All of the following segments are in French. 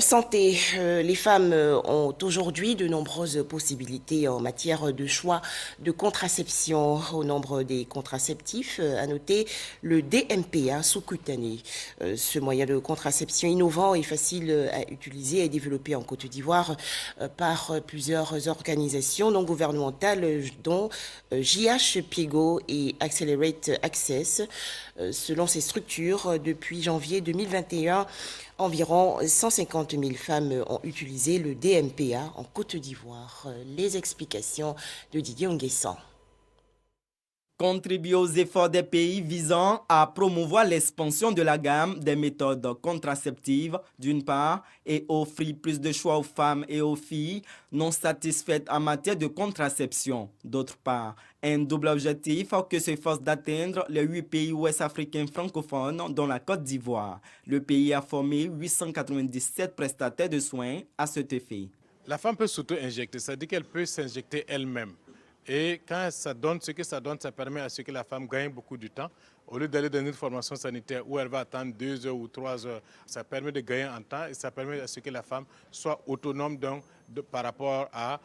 Santé. Les femmes ont aujourd'hui de nombreuses possibilités en matière de choix de contraception. Au nombre des contraceptifs, à noter le DMPA sous-cutané. Ce moyen de contraception innovant et facile à utiliser est développé en Côte d'Ivoire par plusieurs organisations non gouvernementales, dont JH Piego et Accelerate Access. Selon ces structures, depuis janvier 2021, environ 150 000 femmes ont utilisé le DMPA en Côte d'Ivoire. Les explications de Didier Nguessan. Contribuer aux efforts des pays visant à promouvoir l'expansion de la gamme des méthodes contraceptives d'une part et offrir plus de choix aux femmes et aux filles non satisfaites en matière de contraception d'autre part. Un double objectif que s'efforce d'atteindre les 8 pays ouest-africains francophones dont la Côte d'Ivoire. Le pays a formé 897 prestataires de soins à cet effet. La femme peut s'auto-injecter, c'est-à-dire qu'elle peut s'injecter elle-même. Et quand ça donne ce que ça donne, ça permet à ce que la femme gagne beaucoup de temps. Au lieu d'aller dans une formation sanitaire où elle va attendre 2 heures ou 3 heures, ça permet de gagner en temps et ça permet à ce que la femme soit autonome par rapport à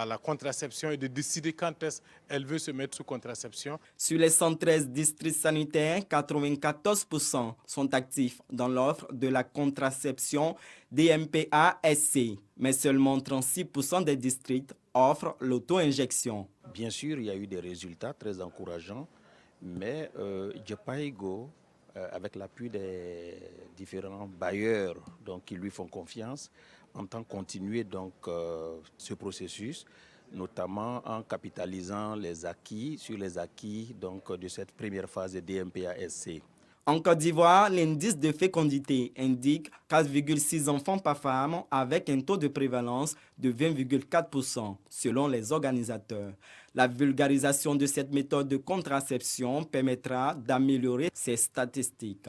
la contraception et de décider quand est-ce qu'elle veut se mettre sous contraception. Sur les 113 districts sanitaires, 94% sont actifs dans l'offre de la contraception DMPA-SC, mais seulement 36% des districts offrent l'auto-injection. Bien sûr, il y a eu des résultats très encourageants, mais Djepaigo, avec l'appui des différents bailleurs qui lui font confiance, entend continuer ce processus, notamment en capitalisant sur les acquis de cette première phase de DMPA-SC. En Côte d'Ivoire, l'indice de fécondité indique 4,6 enfants par femme avec un taux de prévalence de 20,4% selon les organisateurs. La vulgarisation de cette méthode de contraception permettra d'améliorer ces statistiques.